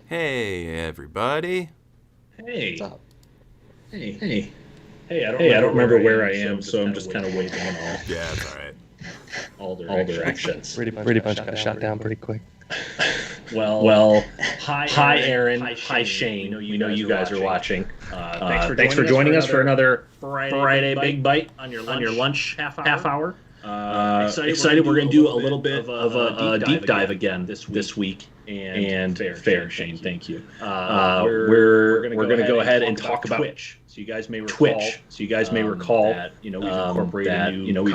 Hey, everybody. Hey, What's up? hey. I don't remember where I am, so I'm just kind of waving in Yeah, it's all right. all directions. Pretty much got shot down pretty quick. Well, hi Aaron, hi Shane. We know you guys are watching. Thanks for joining us for another Friday Big Bite on your lunch half hour. Excited, we're going to do a little bit of a deep dive again this week. And fair, Shane, thank you. We're going to go ahead and talk about Twitch. So you guys may recall that we've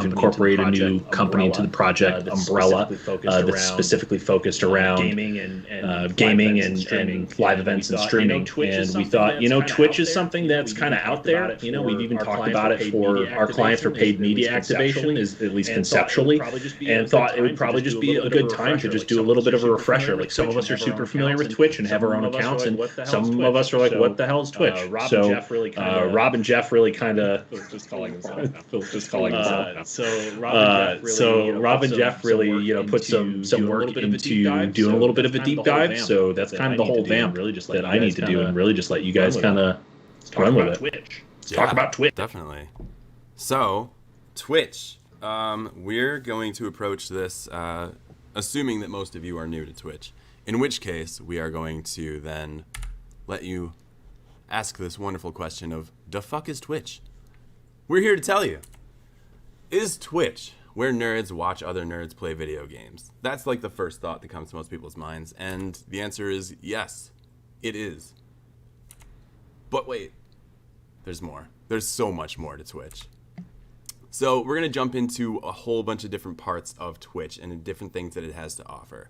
incorporated a new company into the project umbrella that's specifically focused around gaming and live events and streaming. And we thought, Twitch is something that's kind of out there. We've even talked about it for our clients for paid media activation, is at least conceptually, and thought it would probably just be a good time to just do a little bit of a refresher. Like some of us are super familiar with Twitch and have our own accounts, and some of us are like, what the hell is Twitch? So Rob and Jeff really kind of just calling himself. So Rob and Jeff really put some work into doing a little bit of a deep dive. So that's kind of the whole vamp that I need to do, and really just let you guys kind of run with it. Talk about Twitch. Definitely. So, Twitch. We're going to approach this assuming that most of you are new to Twitch. In which case, we are going to then let you ask this wonderful question of, the fuck is Twitch? We're here to tell you. Is Twitch where nerds watch other nerds play video games? That's like the first thought that comes to most people's minds, and the answer is yes, it is. But wait, there's more. There's so much more to Twitch. So we're going to jump into a whole bunch of different parts of Twitch and the different things that it has to offer.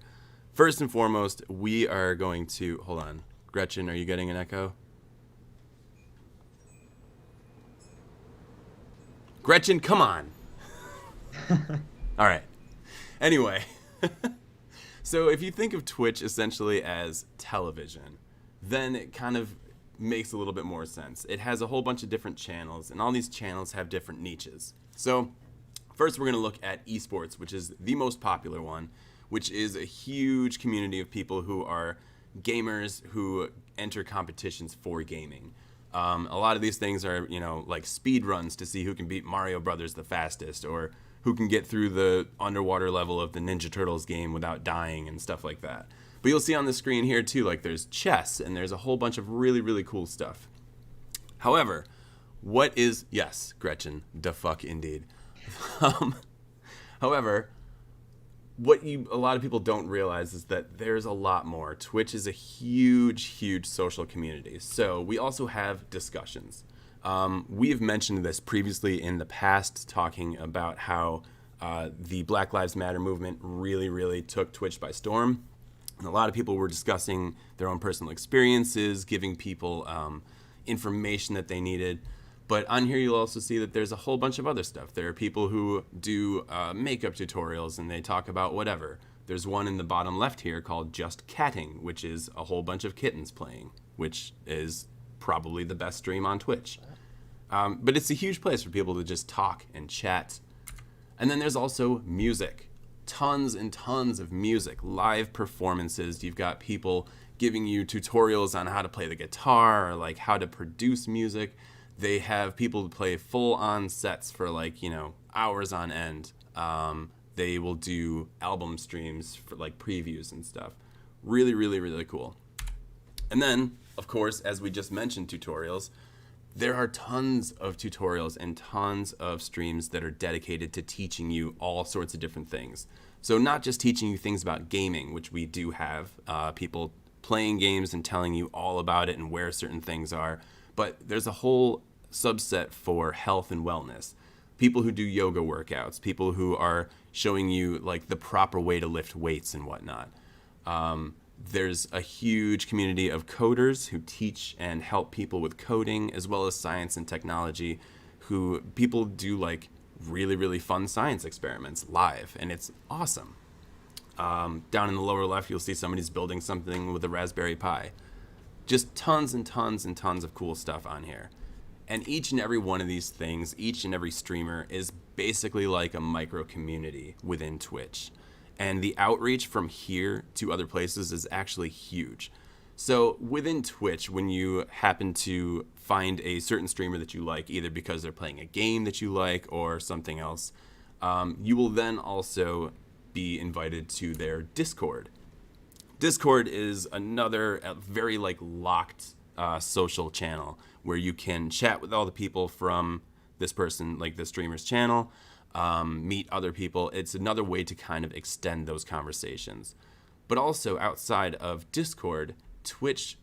First and foremost, we are going to... Hold on. Gretchen, are you getting an echo? Gretchen, come on. All right. Anyway. So if you think of Twitch essentially as television, then it kind of makes a little bit more sense. It has a whole bunch of different channels, and all these channels have different niches. So first we're going to look at esports, which is the most popular one, which is a huge community of people who are gamers who enter competitions for gaming. A lot of these things are, like speed runs to see who can beat Mario Brothers the fastest, or who can get through the underwater level of the Ninja Turtles game without dying and stuff like that. But you'll see on the screen here too, like there's chess and there's a whole bunch of really, really cool stuff. However, yes, Gretchen, the fuck indeed. However, a lot of people don't realize is that there's a lot more. Twitch is a huge, huge social community. So we also have discussions. We have mentioned this previously in the past, talking about how the Black Lives Matter movement really, really took Twitch by storm. And a lot of people were discussing their own personal experiences, giving people information that they needed. But on here you'll also see that there's a whole bunch of other stuff. There are people who do makeup tutorials and they talk about whatever. There's one in the bottom left here called Just Catting, which is a whole bunch of kittens playing, which is probably the best stream on Twitch. But it's a huge place for people to just talk and chat. And then there's also music. Tons and tons of music, live performances. You've got people giving you tutorials on how to play the guitar or like how to produce music. They have people play full-on sets for hours on end. They will do album streams for like previews and stuff. Really, really, really cool. And then, of course, as we just mentioned, tutorials. There are tons of tutorials and tons of streams that are dedicated to teaching you all sorts of different things. So not just teaching you things about gaming, which we do have people playing games and telling you all about it and where certain things are, but there's a whole subset for health and wellness. People who do yoga workouts, people who are showing you like the proper way to lift weights and whatnot. There's a huge community of coders who teach and help people with coding, as well as science and technology, who people do like really, really fun science experiments live, and it's awesome. Down in the lower left, you'll see somebody's building something with a Raspberry Pi. Just tons and tons and tons of cool stuff on here. And each and every one of these things, each and every streamer is basically like a micro community within Twitch. And the outreach from here to other places is actually huge. So within Twitch, when you happen to find a certain streamer that you like, either because they're playing a game that you like or something else, you will then also be invited to their Discord. Discord is another very like locked social channel where you can chat with all the people from this person, like the streamer's channel, meet other people. It's another way to kind of extend those conversations. But also outside of Discord, Twitch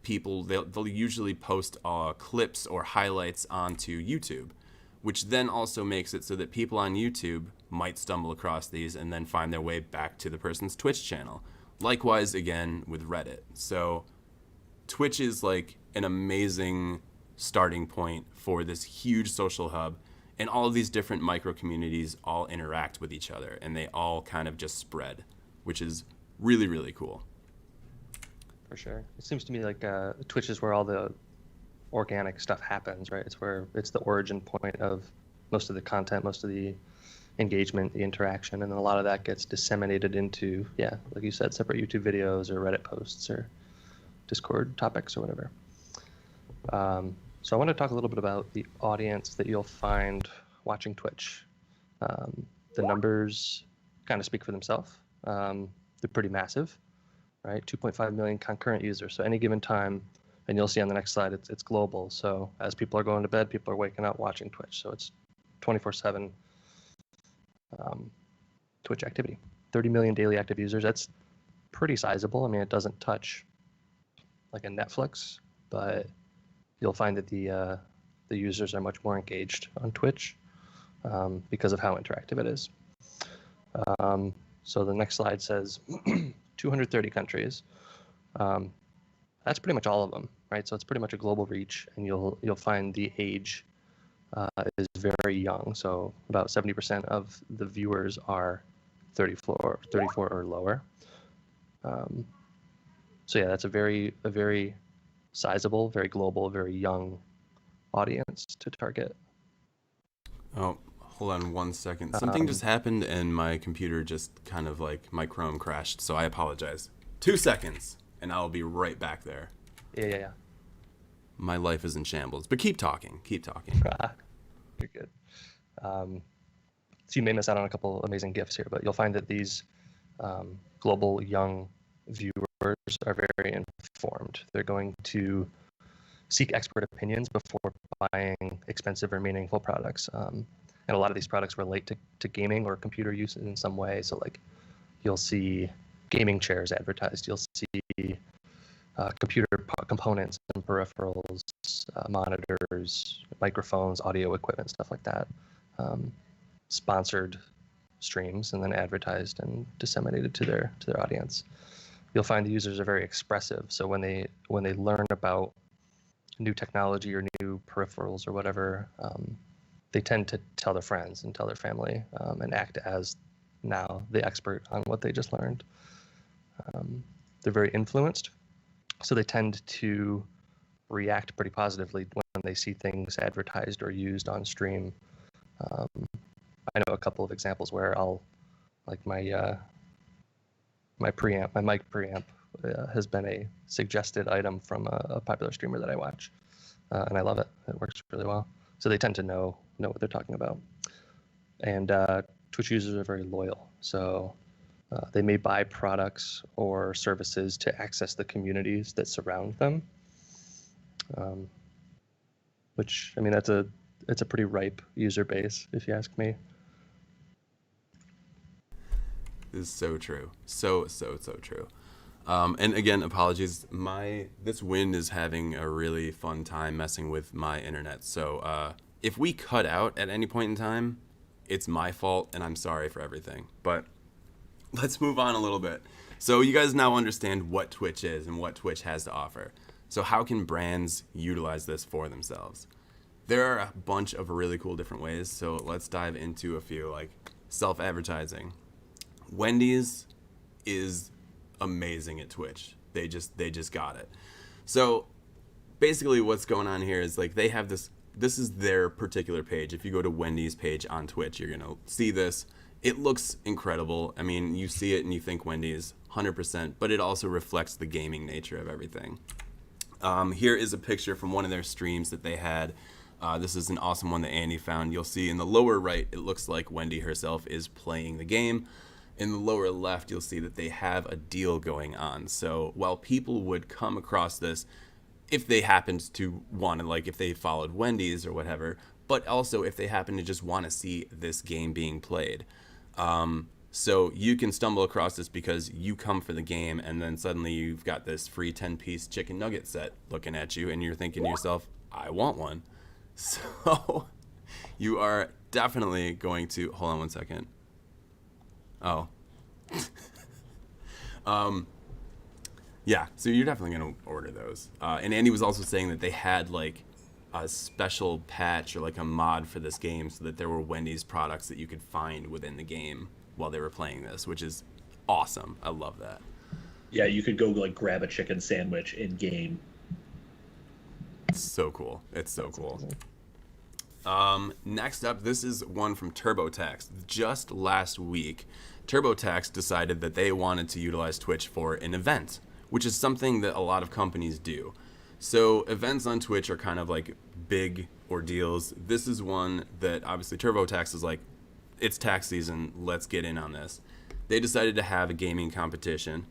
people, they'll usually post clips or highlights onto YouTube, which then also makes it so that people on YouTube might stumble across these and then find their way back to the person's Twitch channel. Likewise, again, with Reddit. So Twitch is like an amazing starting point for this huge social hub, and all of these different micro communities all interact with each other, and they all kind of just spread, which is really, really cool. For sure. It seems to me like Twitch is where all the organic stuff happens, right? It's the origin point of most of the content, most of the engagement, the interaction, and then a lot of that gets disseminated into, like you said, separate YouTube videos or Reddit posts or Discord topics or whatever. So I want to talk a little bit about the audience that you'll find watching Twitch. The numbers kind of speak for themselves. They're pretty massive, right? 2.5 million concurrent users. So any given time, and you'll see on the next slide, it's global. So as people are going to bed, people are waking up watching Twitch. So it's 24/7 Twitch activity. 30 million daily active users. That's pretty sizable. I mean, it doesn't touch like a Netflix, but you'll find that the users are much more engaged on Twitch because of how interactive it is. So the next slide says 230 countries. That's pretty much all of them, right? So it's pretty much a global reach, and you'll find the age is very young. So about 70% of the viewers are 34 or lower. So yeah, that's a very sizable, very global, very young audience to target. Oh, hold on one second. Something just happened and my computer just kind of like, my Chrome crashed, so I apologize. 2 seconds, and I'll be right back there. Yeah. My life is in shambles, but keep talking. You're good. So you may miss out on a couple amazing gifts here, but you'll find that these global young viewers are very informed. They're going to seek expert opinions before buying expensive or meaningful products. And a lot of these products relate to gaming or computer use in some way. So like you'll see gaming chairs advertised. You'll see computer components and peripherals, monitors, microphones, audio equipment, stuff like that. Sponsored streams and then advertised and disseminated to their audience. You'll find the users are very expressive. So when they learn about new technology or new peripherals or whatever, they tend to tell their friends and tell their family and act as now the expert on what they just learned. They're very influenced, so they tend to react pretty positively when they see things advertised or used on stream. I know a couple of examples where I'll, like my mic preamp has been a suggested item from a popular streamer that I watch, and I love it. It works really well. So they tend to know what they're talking about. And Twitch users are very loyal. So they may buy products or services to access the communities that surround them. Which, I mean, it's a pretty ripe user base, if you ask me. This is so true. So true. And again, apologies. This wind is having a really fun time messing with my internet. So if we cut out at any point in time, it's my fault, and I'm sorry for everything. But let's move on a little bit. So you guys now understand what Twitch is and what Twitch has to offer. So how can brands utilize this for themselves? There are a bunch of really cool different ways. So let's dive into a few, like self-advertising. Wendy's is amazing at Twitch. They just got it. So basically what's going on here is like they have this is their particular page. If you go to Wendy's page on Twitch, you're going to see this. It looks incredible. I mean, you see it and you think Wendy's. 100%, but it also reflects the gaming nature of everything. Here is a picture from one of their streams that they had. This is an awesome one that Andy found. You'll see in the lower right, it looks like Wendy herself is playing the game. In the lower left, you'll see that they have a deal going on. So while people would come across this, if they happened to want to, like if they followed Wendy's or whatever, but also if they happen to just want to see this game being played. So you can stumble across this because you come for the game, and then suddenly you've got this free 10-piece chicken nugget set looking at you, and you're thinking to yourself, I want one. So you are definitely going to, hold on one second. Oh. Yeah, so you're definitely going to order those. And Andy was also saying that they had like a special patch or like a mod for this game so that there were Wendy's products that you could find within the game while they were playing this, which is awesome. I love that. Yeah, you could go like grab a chicken sandwich in game. It's so cool. It's so cool. Next up, this is one from TurboTax. Just last week, TurboTax decided that they wanted to utilize Twitch for an event, which is something that a lot of companies do. So events on Twitch are kind of like big ordeals. This is one that obviously TurboTax is like, it's tax season, let's get in on this. They decided to have a gaming competition,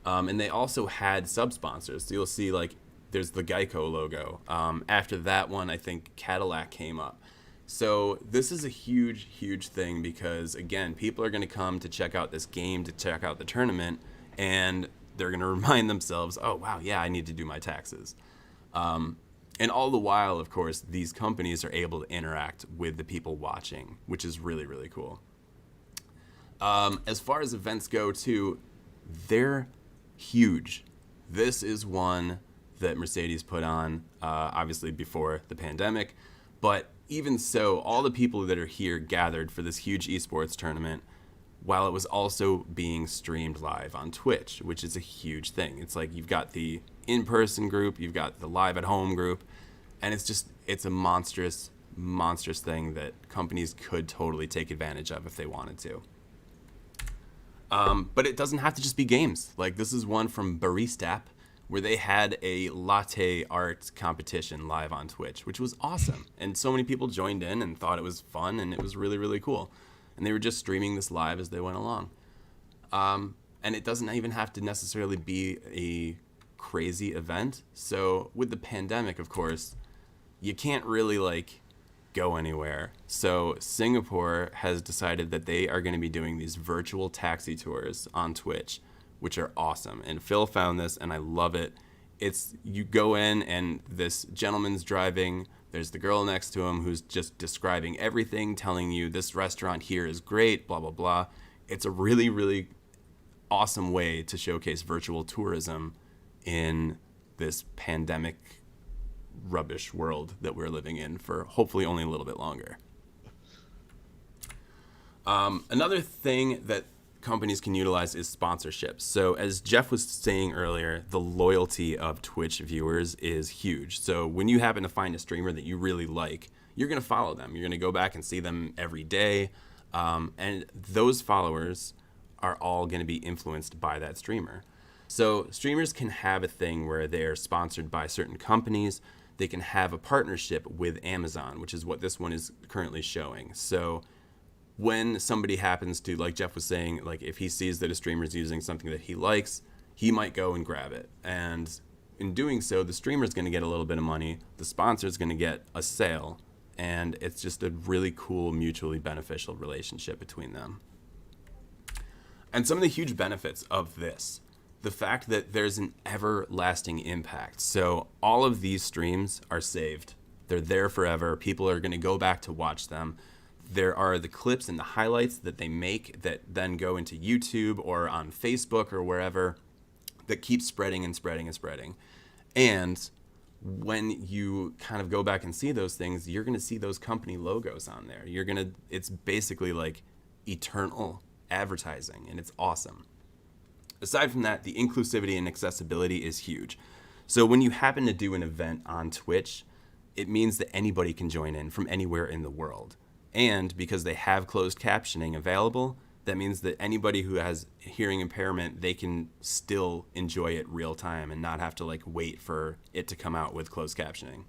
and they also had sub-sponsors. So you'll see like there's the Geico logo. After that one, I think Cadillac came up. So this is a huge, huge thing because, again, people are going to come to check out this game, to check out the tournament, and they're going to remind themselves, oh, wow, yeah, I need to do my taxes. And all the while, of course, these companies are able to interact with the people watching, which is really, really cool. As far as events go, too, they're huge. This is one that Mercedes put on, obviously before the pandemic. But even so, all the people that are here gathered for this huge esports tournament, while it was also being streamed live on Twitch, which is a huge thing. It's like you've got the in-person group, you've got the live at home group, and it's a monstrous, monstrous thing that companies could totally take advantage of if they wanted to. But it doesn't have to just be games. Like this is one from Baristap, where they had a latte art competition live on Twitch, which was awesome. And so many people joined in and thought it was fun, and it was really, really cool. And they were just streaming this live as they went along. And it doesn't even have to necessarily be a crazy event. So with the pandemic, of course, you can't really like go anywhere. So Singapore has decided that they are going to be doing these virtual taxi tours on Twitch, which are awesome. And Phil found this, and I love it. It's you go in, and this gentleman's driving. There's the girl next to him who's just describing everything, telling you this restaurant here is great, blah, blah, blah. It's a really, really awesome way to showcase virtual tourism in this pandemic rubbish world that we're living in for hopefully only a little bit longer. Another thing that companies can utilize is sponsorships. So as Jeff was saying earlier, the loyalty of Twitch viewers is huge. So when you happen to find a streamer that you really like, you're going to follow them. You're going to go back and see them every day. And those followers are all going to be influenced by that streamer. So streamers can have a thing where they're sponsored by certain companies. They can have a partnership with Amazon, which is what this one is currently showing. So when somebody happens to, like Jeff was saying, like if he sees that a streamer is using something that he likes, he might go and grab it. And in doing so, the streamer is going to get a little bit of money. The sponsor is going to get a sale. And it's just a really cool, mutually beneficial relationship between them. And some of the huge benefits of this, the fact that there's an everlasting impact. So all of these streams are saved. They're there forever. People are going to go back to watch them. There are the clips and the highlights that they make that then go into YouTube or on Facebook or wherever that keep spreading and spreading and spreading. And when you kind of go back and see those things, you're going to see those company logos on there. It's basically like eternal advertising, and it's awesome. Aside from that, the inclusivity and accessibility is huge. So when you happen to do an event on Twitch, it means that anybody can join in from anywhere in the world. And because they have closed captioning available, That means that anybody who has hearing impairment, they can still enjoy it real time and not have to like wait for it to come out with closed captioning.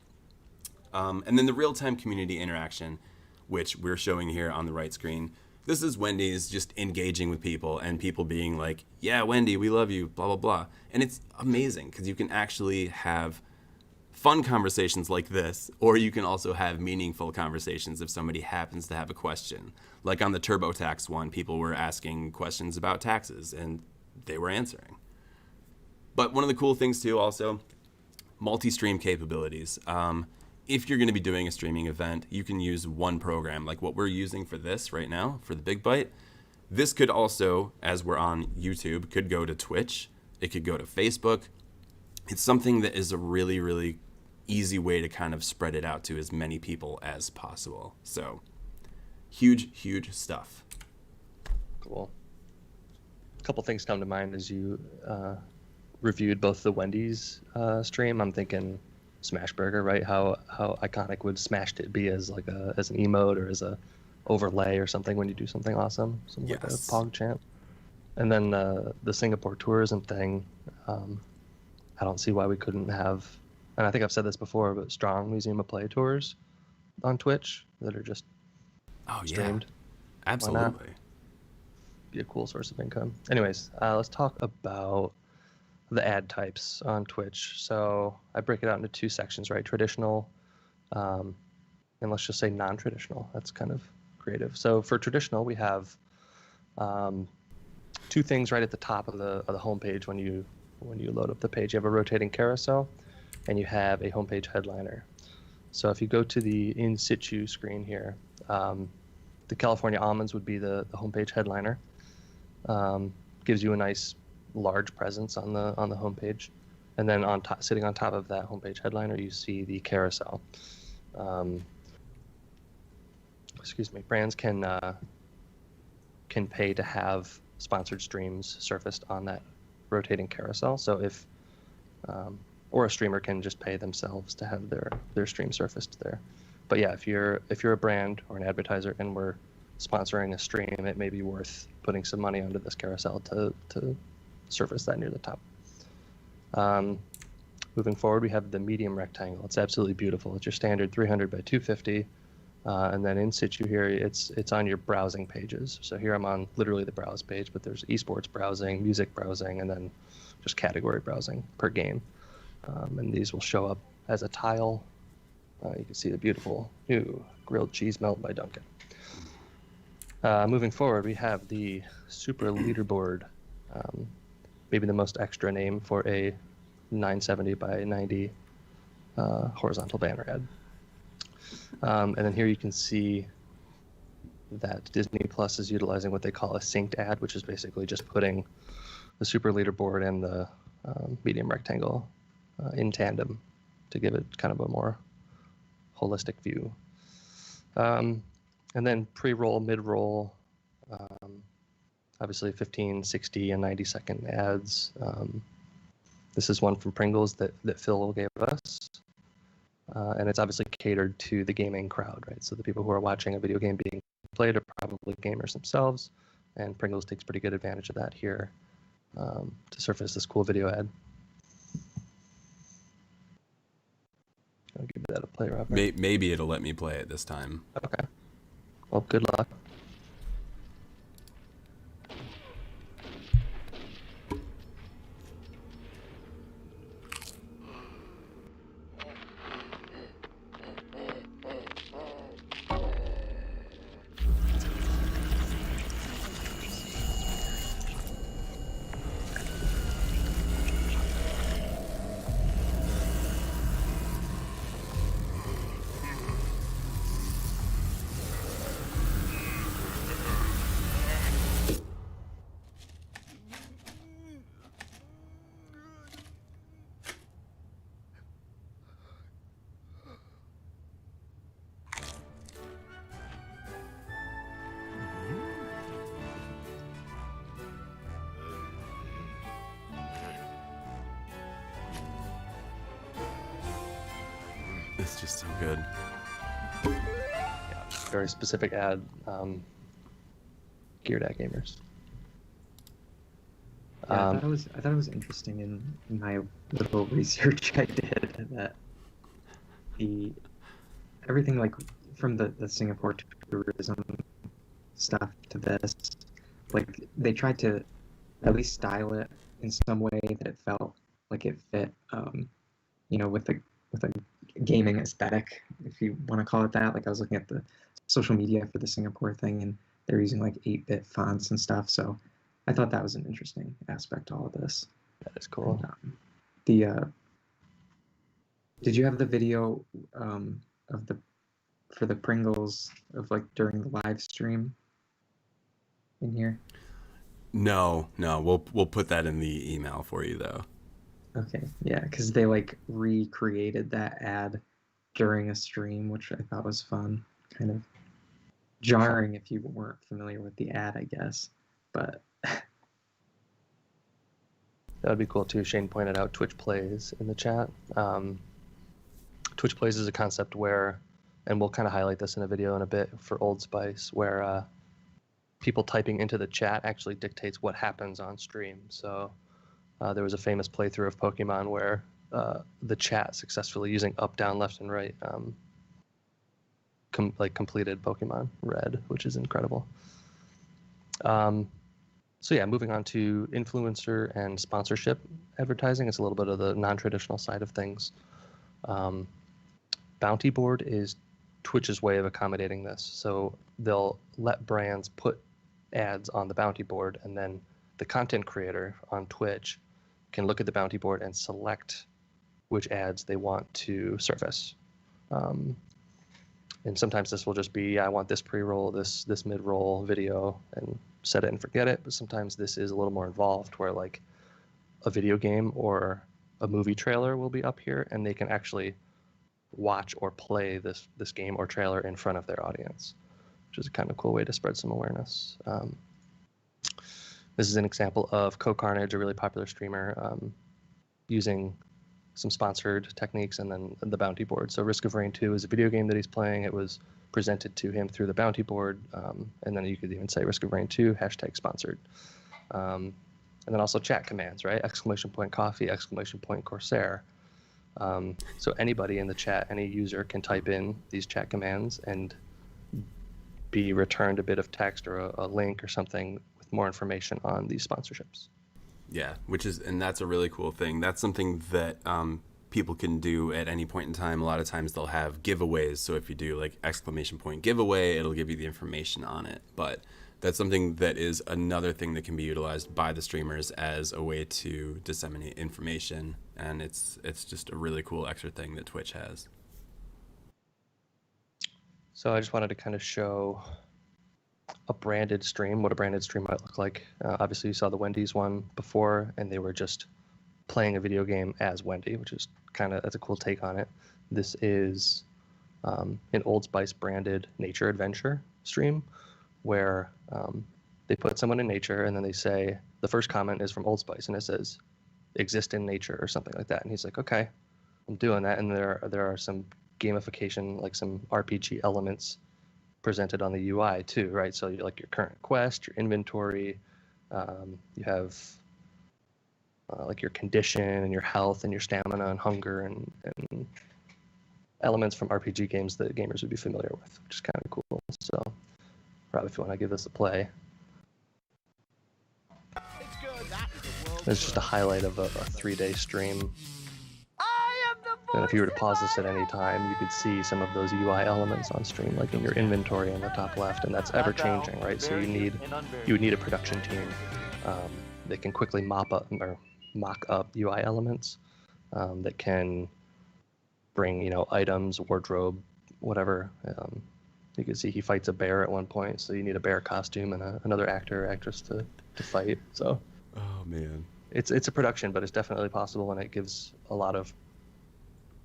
And then the real time community interaction, which we're showing here on the right screen. This is Wendy's just engaging with people and people being like, yeah, Wendy, we love you, blah, blah, blah. And it's amazing because you can actually have fun conversations like this, or you can also have meaningful conversations if somebody happens to have a question. Like on the TurboTax one, people were asking questions about taxes and they were answering. But one of the cool things too also, multi-stream capabilities. If you're going to be doing a streaming event, you can use one program like what we're using for this right now, for the Big Byte. This could also, as we're on YouTube, could go to Twitch. It could go to Facebook. It's something that is a really, really easy way to kind of spread it out to as many people as possible. So huge, huge stuff. Cool. A couple things come to mind as you reviewed both the Wendy's stream. I'm thinking Smashburger, right? How iconic would Smashed It be as like as an emote or as a overlay or something when you do something awesome, something like a Pog chant. And then the Singapore tourism thing, I don't see why we couldn't have, and I think I've said this before, but strong Museum of Play tours on Twitch that are just streamed. Yeah. Absolutely. Be a cool source of income. Anyways, let's talk about the ad types on Twitch. So I break it out into two sections, right? Traditional, and let's just say non-traditional. That's kind of creative. So for traditional, we have two things right at the top of the homepage when you load up the page. You have a rotating carousel, and you have a homepage headliner. So if you go to the in situ screen here, the California almonds would be the homepage headliner. Gives you a nice large presence on the homepage, and then on top, sitting on top of that homepage headliner, you see the carousel. Brands can pay to have sponsored streams surfaced on that rotating carousel. So if or a streamer can just pay themselves to have their stream surfaced there. But yeah, if you're a brand or an advertiser and we're sponsoring a stream, it may be worth putting some money onto this carousel to surface that near the top. Moving forward, we have the medium rectangle. It's absolutely beautiful. It's your standard 300 by 250. And then in situ here, it's on your browsing pages. So here I'm on literally the browse page, but there's esports browsing, music browsing, and then just category browsing per game. And these will show up as a tile. You can see the beautiful new grilled cheese melt by Duncan. Moving forward, we have the super leaderboard. Maybe the most extra name for a 970 by 90 horizontal banner ad. And then here you can see that Disney Plus is utilizing what they call a synced ad, which is basically just putting the super leaderboard and the medium rectangle in tandem to give it kind of a more holistic view. And then pre-roll, mid-roll, obviously 15, 60, and 90-second ads. This is one from Pringles that Phil gave us. And it's obviously catered to the gaming crowd, right? So the people who are watching a video game being played are probably gamers themselves, and Pringles takes pretty good advantage of that here to surface this cool video ad. I'll give that a play, Robert. Maybe it'll let me play it this time. Okay. Well, good luck. It's just so good. Yeah, very specific ad. geared at gamers. Yeah, I thought it was interesting in my little research I did that everything like from the Singapore tourism stuff to this, like they tried to at least style it in some way that it felt like it fit, with a gaming aesthetic, if you want to call it that. Like I was looking at the social media for the Singapore thing, and they're using like 8-bit fonts and stuff. So I thought that was an interesting aspect to all of this. That is cool. And, did you have the video for the Pringles of like during the live stream in here? No, we'll put that in the email for you though. Okay, yeah, because they like recreated that ad during a stream, which I thought was fun. Kind of jarring if you weren't familiar with the ad, I guess. But that would be cool too. Shane pointed out Twitch Plays in the chat. Twitch Plays is a concept where, and we'll kind of highlight this in a video in a bit for Old Spice, where people typing into the chat actually dictates what happens on stream. So there was a famous playthrough of Pokemon where the chat successfully using up, down, left, and right completed Pokemon Red, which is incredible. So yeah, moving on to influencer and sponsorship advertising. It's a little bit of the non-traditional side of things. Bounty board is Twitch's way of accommodating this. So they'll let brands put ads on the bounty board, and then the content creator on Twitch can look at the bounty board and select which ads they want to surface. And sometimes this will just be, I want this pre-roll, this mid-roll video, and set it and forget it. But sometimes this is a little more involved, where like a video game or a movie trailer will be up here, and they can actually watch or play this game or trailer in front of their audience, which is a kind of cool way to spread some awareness. This is an example of Co-Carnage, a really popular streamer, using some sponsored techniques and then the bounty board. So Risk of Rain 2 is a video game that he's playing. It was presented to him through the bounty board, and then you could even say Risk of Rain 2, #sponsored. And then also chat commands, right? !coffee, !Corsair. So anybody in the chat, any user can type in these chat commands and be returned a bit of text or a link or something with more information on these sponsorships. Yeah, and that's a really cool thing. That's something that people can do at any point in time. A lot of times they'll have giveaways. So if you do like ! giveaway, it'll give you the information on it. But that's something that is another thing that can be utilized by the streamers as a way to disseminate information. And it's just a really cool extra thing that Twitch has. So I just wanted to kind of show a branded stream, what a branded stream might look like. Obviously you saw the Wendy's one before, and they were just playing a video game as Wendy, which is that's a cool take on it. This is an Old Spice branded nature adventure stream, where they put someone in nature, and then they say, the first comment is from Old Spice, and it says, exist in nature or something like that. And he's like, okay, I'm doing that. And there are some gamification, like some RPG elements presented on the UI too, right? So you like your current quest, your inventory, you have like your condition and your health and your stamina and hunger and elements from RPG games that gamers would be familiar with, which is kind of cool. So probably if you want to give this a play. It's just a highlight of a 3-day stream. And if you were to pause this at any time, you could see some of those UI elements on stream, like in your inventory on the top left, and that's ever changing, right? So you would need a production team that can quickly mock up UI elements that can bring, items, wardrobe, whatever. You can see he fights a bear at one point, so you need a bear costume and another actor or actress to fight. So, oh man, it's a production, but it's definitely possible, and it gives a lot of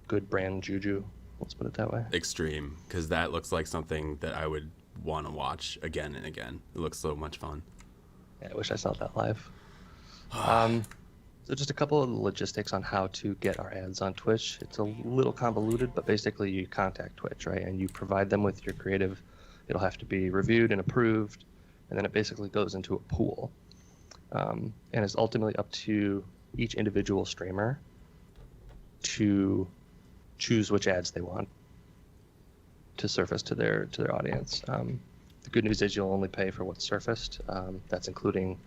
good brand juju. Let's put it that way. Extreme, because that looks like something that I would want to watch again and again. It looks so much fun. Yeah, I wish I saw that live. So just a couple of logistics on how to get our ads on Twitch. It's a little convoluted, but basically you contact Twitch, right? And you provide them with your creative. It'll have to be reviewed and approved, and then it basically goes into a pool, and it's ultimately up to each individual streamer to choose which ads they want to surface to their audience. The good news is you'll only pay for what's surfaced. That's including,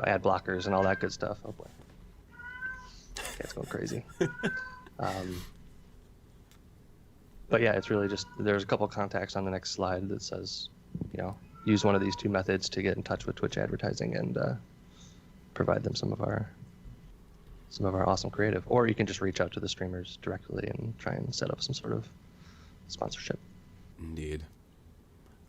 ad blockers and all that good stuff. Oh boy, it's going crazy. But yeah, it's really just, there's a couple contacts on the next slide that says, use one of these two methods to get in touch with Twitch advertising and provide them some of our awesome creative. Or you can just reach out to the streamers directly and try and set up some sort of sponsorship. Indeed.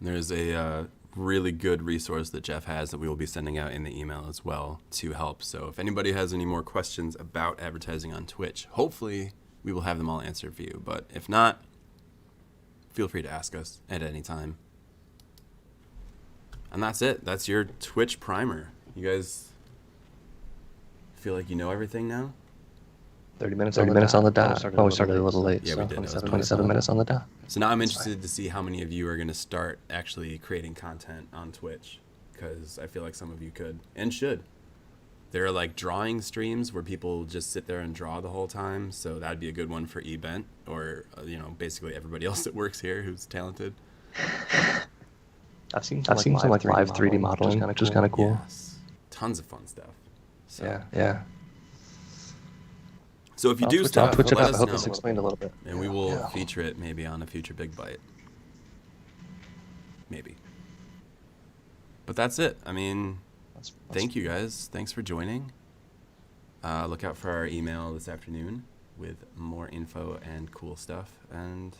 There's a really good resource that Jeff has that we will be sending out in the email as well to help. So if anybody has any more questions about advertising on Twitch, hopefully we will have them all answered for you. But if not, feel free to ask us at any time. And that's it. That's your Twitch primer. You guys feel like you know everything now? 30 minutes on the dot. We started a little late. Yeah, so we did. 27 minutes on the dot. So now I'm interested to see how many of you are going to start actually creating content on Twitch, because I feel like some of you could and should. There are like drawing streams where people just sit there and draw the whole time, so that'd be a good one for eBent or basically everybody else that works here who's talented. I've seen some like live 3D modeling, which is kind of cool. Yes. Tons of fun stuff. So. Yeah. So if you do stuff, Twitch it let up. us I hope know, this explained a little bit. and we will feature it maybe on a future Big Byte. Maybe. But that's it. I mean, thank you guys. Thanks for joining. Look out for our email this afternoon with more info and cool stuff. And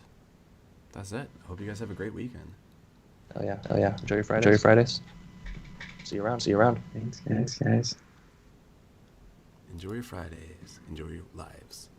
that's it. Hope you guys have a great weekend. Oh yeah. Enjoy your Fridays. See you around. Thanks, guys. Enjoy your Fridays. Enjoy your lives.